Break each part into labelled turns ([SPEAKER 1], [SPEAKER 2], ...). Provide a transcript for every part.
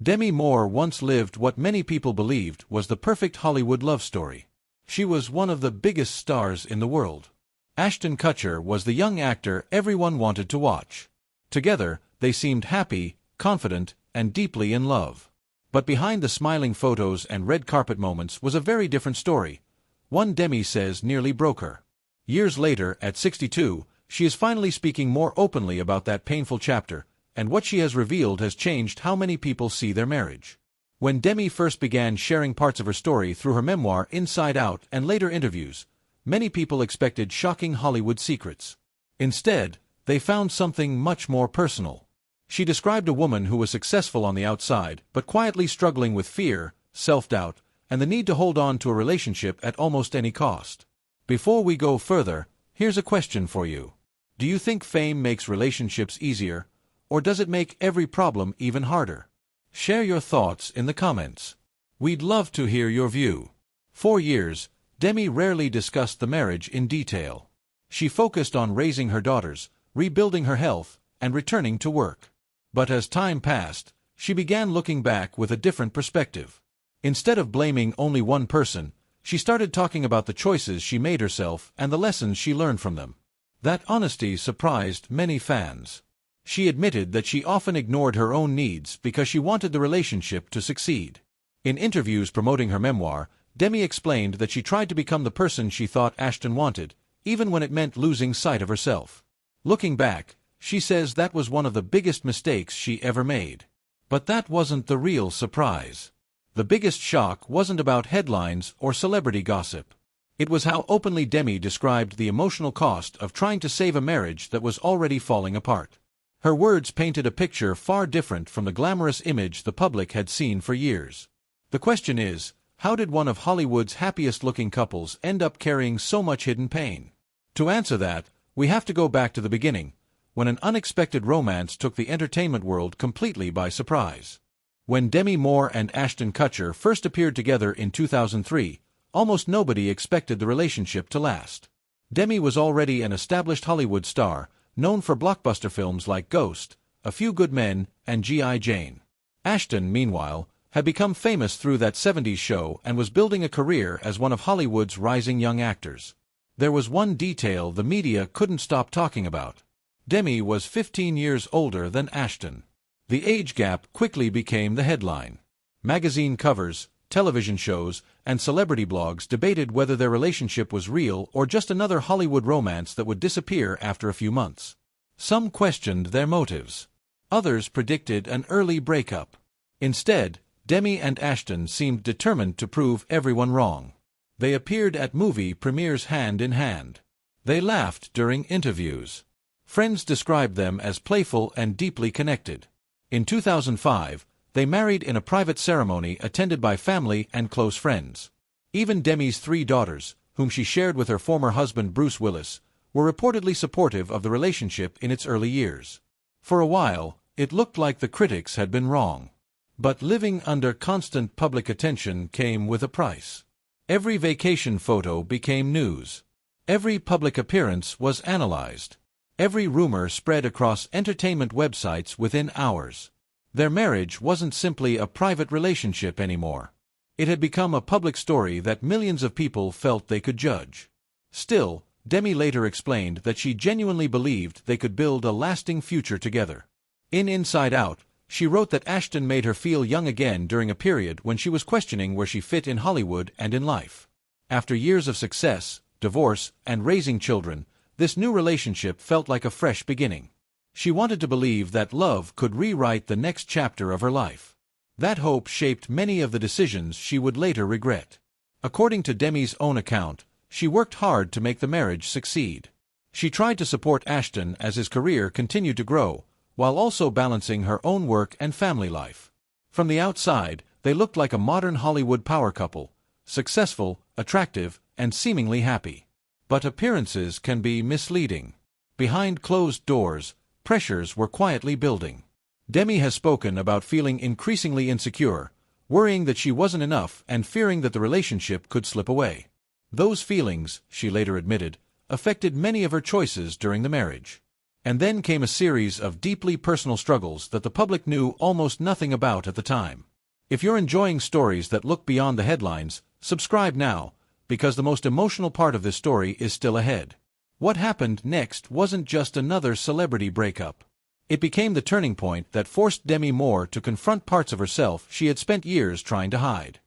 [SPEAKER 1] Demi Moore once lived what many people believed was the perfect Hollywood love story. She was one of the biggest stars in the world. Ashton Kutcher was the young actor everyone wanted to watch. Together, they seemed happy, confident, and deeply in love. But behind the smiling photos and red carpet moments was a very different story. One Demi says nearly broke her. Years later, at 62, she is finally speaking more openly about that painful chapter, and what she has revealed has changed how many people see their marriage. When Demi first began sharing parts of her story through her memoir Inside Out and later interviews, many people expected shocking Hollywood secrets. Instead, they found something much more personal. She described a woman who was successful on the outside, but quietly struggling with fear, self-doubt, and the need to hold on to a relationship at almost any cost. Before we go further, here's a question for you. Do you think fame makes relationships easier, or does it make every problem even harder? Share your thoughts in the comments. We'd love to hear your view. For years, Demi rarely discussed the marriage in detail. She focused on raising her daughters, rebuilding her health, and returning to work. But as time passed, she began looking back with a different perspective. Instead of blaming only one person, she started talking about the choices she made herself and the lessons she learned from them. That honesty surprised many fans. She admitted that she often ignored her own needs because she wanted the relationship to succeed. In interviews promoting her memoir, Demi explained that she tried to become the person she thought Ashton wanted, even when it meant losing sight of herself. Looking back, she says that was one of the biggest mistakes she ever made. But that wasn't the real surprise. The biggest shock wasn't about headlines or celebrity gossip. It was how openly Demi described the emotional cost of trying to save a marriage that was already falling apart. Her words painted a picture far different from the glamorous image the public had seen for years. The question is, how did one of Hollywood's happiest-looking couples end up carrying so much hidden pain? To answer that, we have to go back to the beginning, when an unexpected romance took the entertainment world completely by surprise. When Demi Moore and Ashton Kutcher first appeared together in 2003, almost nobody expected the relationship to last. Demi was already an established Hollywood star, known for blockbuster films like Ghost, A Few Good Men, and G.I. Jane. Ashton, meanwhile, had become famous through that 70s show and was building a career as one of Hollywood's rising young actors. There was one detail the media couldn't stop talking about. Demi was 15 years older than Ashton. The age gap quickly became the headline. Magazine covers, television shows, and celebrity blogs debated whether their relationship was real or just another Hollywood romance that would disappear after a few months. Some questioned their motives. Others predicted an early breakup. Instead, Demi and Ashton seemed determined to prove everyone wrong. They appeared at movie premieres hand in hand. They laughed during interviews. Friends described them as playful and deeply connected. In 2005, they married in a private ceremony attended by family and close friends. Even Demi's 3 daughters, whom she shared with her former husband Bruce Willis, were reportedly supportive of the relationship in its early years. For a while, it looked like the critics had been wrong. But living under constant public attention came with a price. Every vacation photo became news. Every public appearance was analyzed. Every rumor spread across entertainment websites within hours. Their marriage wasn't simply a private relationship anymore. It had become a public story that millions of people felt they could judge. Still, Demi later explained that she genuinely believed they could build a lasting future together. In Inside Out, she wrote that Ashton made her feel young again during a period when she was questioning where she fit in Hollywood and in life. After years of success, divorce, and raising children, this new relationship felt like a fresh beginning. She wanted to believe that love could rewrite the next chapter of her life. That hope shaped many of the decisions she would later regret. According to Demi's own account, she worked hard to make the marriage succeed. She tried to support Ashton as his career continued to grow, while also balancing her own work and family life. From the outside, they looked like a modern Hollywood power couple, successful, attractive, and seemingly happy. But appearances can be misleading. Behind closed doors, pressures were quietly building. Demi has spoken about feeling increasingly insecure, worrying that she wasn't enough and fearing that the relationship could slip away. Those feelings, she later admitted, affected many of her choices during the marriage. And then came a series of deeply personal struggles that the public knew almost nothing about at the time. If you're enjoying stories that look beyond the headlines, subscribe now, because the most emotional part of this story is still ahead. What happened next wasn't just another celebrity breakup. It became the turning point that forced Demi Moore to confront parts of herself she had spent years trying to hide.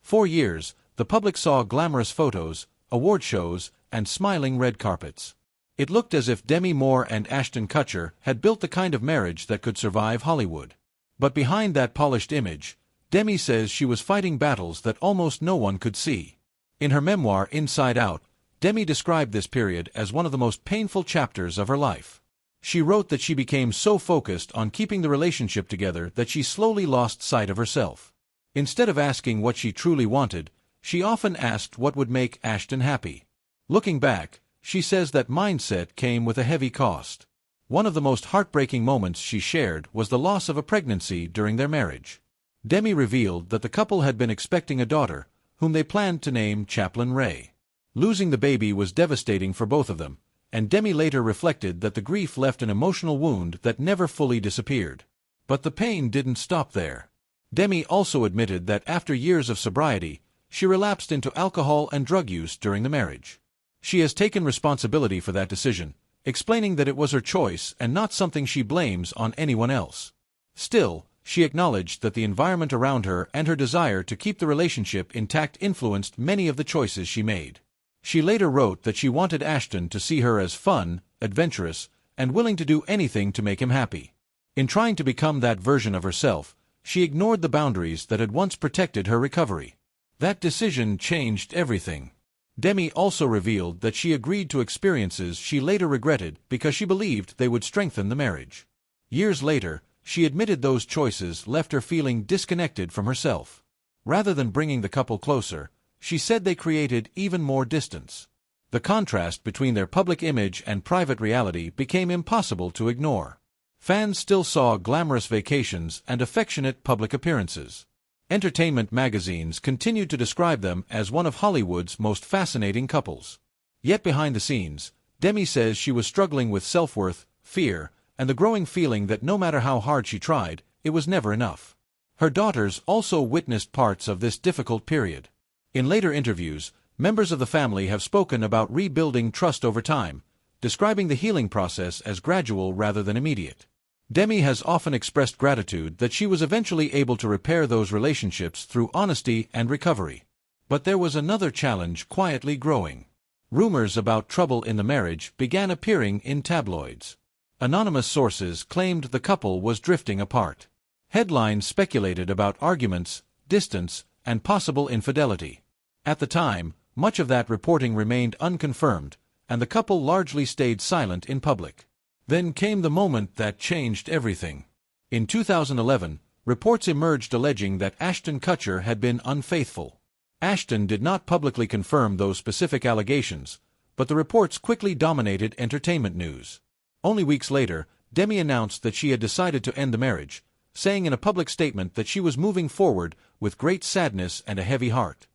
[SPEAKER 1] For years, the public saw glamorous photos, award shows, and smiling red carpets. It looked as if Demi Moore and Ashton Kutcher had built the kind of marriage that could survive Hollywood. But behind that polished image, Demi says she was fighting battles that almost no one could see. In her memoir Inside Out, Demi described this period as one of the most painful chapters of her life. She wrote that she became so focused on keeping the relationship together that she slowly lost sight of herself. Instead of asking what she truly wanted, she often asked what would make Ashton happy. Looking back, she says that mindset came with a heavy cost. One of the most heartbreaking moments she shared was the loss of a pregnancy during their marriage. Demi revealed that the couple had been expecting a daughter, whom they planned to name Chaplain Ray. Losing the baby was devastating for both of them, and Demi later reflected that the grief left an emotional wound that never fully disappeared. But the pain didn't stop there. Demi also admitted that after years of sobriety, she relapsed into alcohol and drug use during the marriage. She has taken responsibility for that decision, explaining that it was her choice and not something she blames on anyone else. Still, she acknowledged that the environment around her and her desire to keep the relationship intact influenced many of the choices she made. She later wrote that she wanted Ashton to see her as fun, adventurous, and willing to do anything to make him happy. In trying to become that version of herself, she ignored the boundaries that had once protected her recovery. That decision changed everything. Demi also revealed that she agreed to experiences she later regretted because she believed they would strengthen the marriage. Years later, she admitted those choices left her feeling disconnected from herself. Rather than bringing the couple closer, she said they created even more distance. The contrast between their public image and private reality became impossible to ignore. Fans still saw glamorous vacations and affectionate public appearances. Entertainment magazines continued to describe them as one of Hollywood's most fascinating couples. Yet behind the scenes, Demi says she was struggling with self-worth, fear, and the growing feeling that no matter how hard she tried, it was never enough. Her daughters also witnessed parts of this difficult period. In later interviews, members of the family have spoken about rebuilding trust over time, describing the healing process as gradual rather than immediate. Demi has often expressed gratitude that she was eventually able to repair those relationships through honesty and recovery. But there was another challenge quietly growing. Rumors about trouble in the marriage began appearing in tabloids. Anonymous sources claimed the couple was drifting apart. Headlines speculated about arguments, distance, and possible infidelity. At the time, much of that reporting remained unconfirmed, and the couple largely stayed silent in public. Then came the moment that changed everything. In 2011, reports emerged alleging that Ashton Kutcher had been unfaithful. Ashton did not publicly confirm those specific allegations, but the reports quickly dominated entertainment news. Only weeks later, Demi announced that she had decided to end the marriage, saying in a public statement that she was moving forward with great sadness and a heavy heart.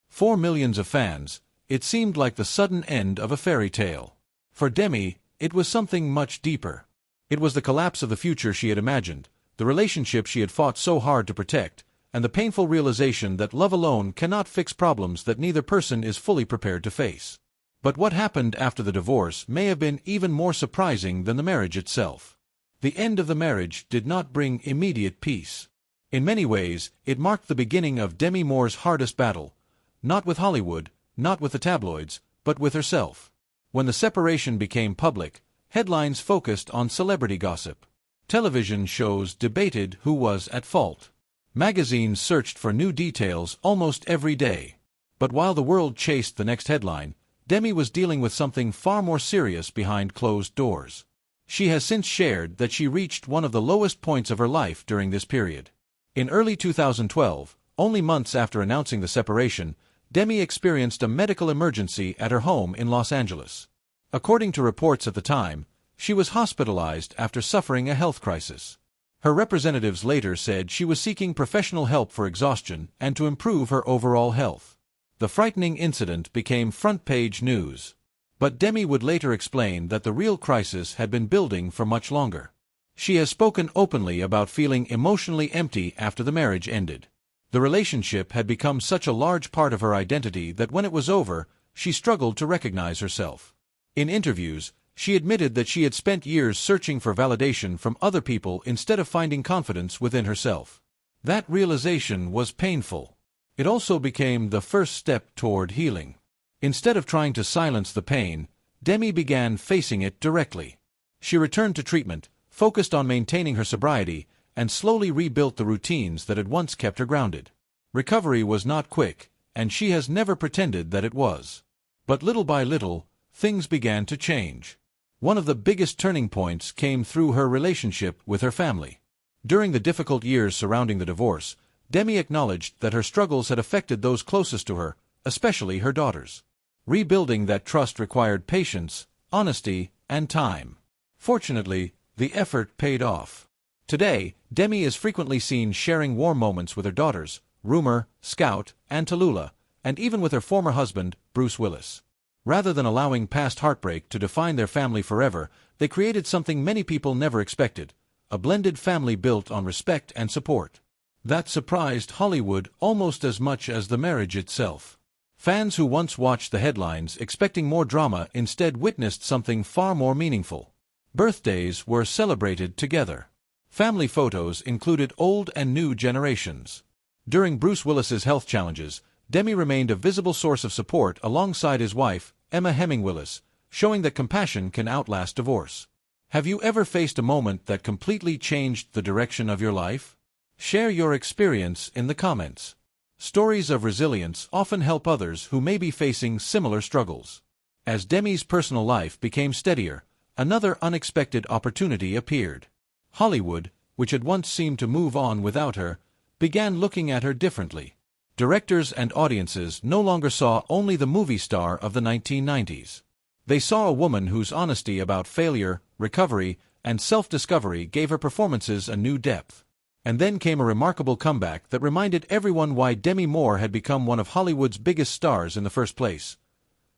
[SPEAKER 1] For millions of fans, it seemed like the sudden end of a fairy tale. For Demi, it was something much deeper. It was the collapse of the future she had imagined, the relationship she had fought so hard to protect, and the painful realization that love alone cannot fix problems that neither person is fully prepared to face. But what happened after the divorce may have been even more surprising than the marriage itself. The end of the marriage did not bring immediate peace. In many ways, it marked the beginning of Demi Moore's hardest battle, not with Hollywood, not with the tabloids, but with herself. When the separation became public, headlines focused on celebrity gossip. Television shows debated who was at fault. Magazines searched for new details almost every day. But while the world chased the next headline, Demi was dealing with something far more serious behind closed doors. She has since shared that she reached one of the lowest points of her life during this period. In early 2012, only months after announcing the separation, Demi experienced a medical emergency at her home in Los Angeles. According to reports at the time, she was hospitalized after suffering a health crisis. Her representatives later said she was seeking professional help for exhaustion and to improve her overall health. The frightening incident became front-page news. But Demi would later explain that the real crisis had been building for much longer. She has spoken openly about feeling emotionally empty after the marriage ended. The relationship had become such a large part of her identity that when it was over, she struggled to recognize herself. In interviews, she admitted that she had spent years searching for validation from other people instead of finding confidence within herself. That realization was painful. It also became the first step toward healing. Instead of trying to silence the pain, Demi began facing it directly. She returned to treatment, focused on maintaining her sobriety, and slowly rebuilt the routines that had once kept her grounded. Recovery was not quick, and she has never pretended that it was. But little by little, things began to change. One of the biggest turning points came through her relationship with her family. During the difficult years surrounding the divorce, Demi acknowledged that her struggles had affected those closest to her, especially her daughters. Rebuilding that trust required patience, honesty, and time. Fortunately, the effort paid off. Today, Demi is frequently seen sharing warm moments with her daughters, Rumor, Scout, and Tallulah, and even with her former husband, Bruce Willis. Rather than allowing past heartbreak to define their family forever, they created something many people never expected, a blended family built on respect and support. That surprised Hollywood almost as much as the marriage itself. Fans who once watched the headlines expecting more drama instead witnessed something far more meaningful. Birthdays were celebrated together. Family photos included old and new generations. During Bruce Willis's health challenges, Demi remained a visible source of support alongside his wife, Emma Heming Willis, showing that compassion can outlast divorce. Have you ever faced a moment that completely changed the direction of your life? Share your experience in the comments. Stories of resilience often help others who may be facing similar struggles. As Demi's personal life became steadier, another unexpected opportunity appeared. Hollywood, which had once seemed to move on without her, began looking at her differently. Directors and audiences no longer saw only the movie star of the 1990s. They saw a woman whose honesty about failure, recovery, and self-discovery gave her performances a new depth. And then came a remarkable comeback that reminded everyone why Demi Moore had become one of Hollywood's biggest stars in the first place.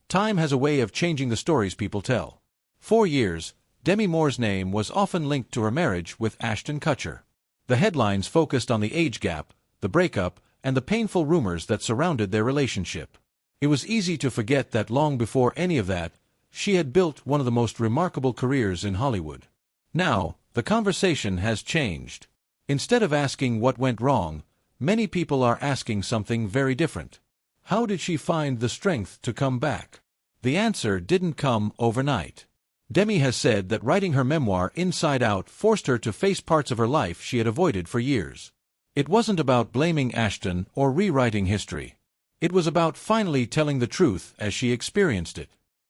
[SPEAKER 1] Time has a way of changing the stories people tell. For years, Demi Moore's name was often linked to her marriage with Ashton Kutcher. The headlines focused on the age gap, the breakup, and the painful rumors that surrounded their relationship. It was easy to forget that long before any of that, she had built one of the most remarkable careers in Hollywood. Now, the conversation has changed. Instead of asking what went wrong, many people are asking something very different. How did she find the strength to come back? The answer didn't come overnight. Demi has said that writing her memoir Inside Out forced her to face parts of her life she had avoided for years. It wasn't about blaming Ashton or rewriting history. It was about finally telling the truth as she experienced it.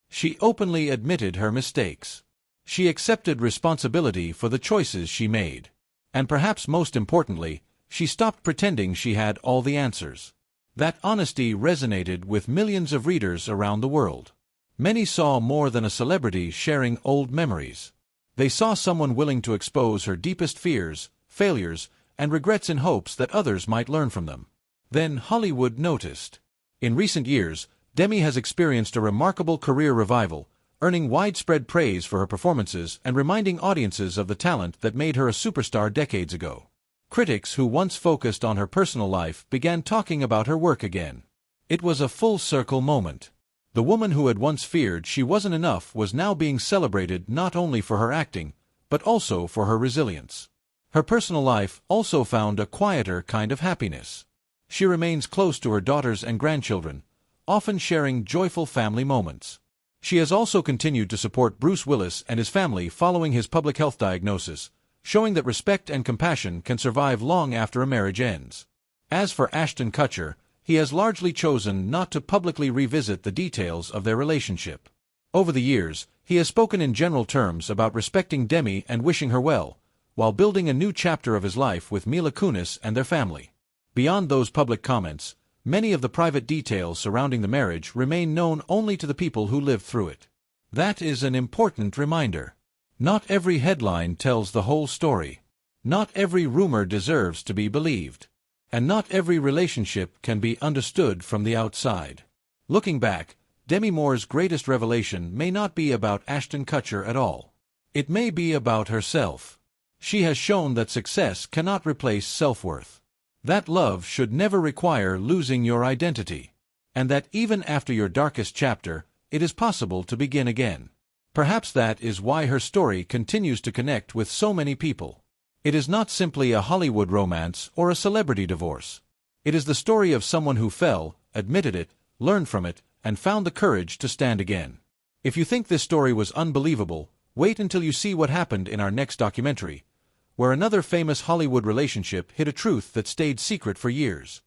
[SPEAKER 1] She openly admitted her mistakes. She accepted responsibility for the choices she made. And perhaps most importantly, she stopped pretending she had all the answers. That honesty resonated with millions of readers around the world. Many saw more than a celebrity sharing old memories. They saw someone willing to expose her deepest fears, failures, and regrets in hopes that others might learn from them. Then Hollywood noticed. In recent years, Demi has experienced a remarkable career revival, earning widespread praise for her performances and reminding audiences of the talent that made her a superstar decades ago. Critics who once focused on her personal life began talking about her work again. It was a full-circle moment. The woman who had once feared she wasn't enough was now being celebrated not only for her acting, but also for her resilience. Her personal life also found a quieter kind of happiness. She remains close to her daughters and grandchildren, often sharing joyful family moments. She has also continued to support Bruce Willis and his family following his public health diagnosis, showing that respect and compassion can survive long after a marriage ends. As for Ashton Kutcher, he has largely chosen not to publicly revisit the details of their relationship. Over the years, he has spoken in general terms about respecting Demi and wishing her well, while building a new chapter of his life with Mila Kunis and their family. Beyond those public comments, many of the private details surrounding the marriage remain known only to the people who lived through it. That is an important reminder. Not every headline tells the whole story. Not every rumor deserves to be believed. And not every relationship can be understood from the outside. Looking back, Demi Moore's greatest revelation may not be about Ashton Kutcher at all. It may be about herself. She has shown that success cannot replace self-worth. That love should never require losing your identity. And that even after your darkest chapter, it is possible to begin again. Perhaps that is why her story continues to connect with so many people. It is not simply a Hollywood romance or a celebrity divorce. It is the story of someone who fell, admitted it, learned from it, and found the courage to stand again. If you think this story was unbelievable, wait until you see what happened in our next documentary, where another famous Hollywood relationship hid a truth that stayed secret for years.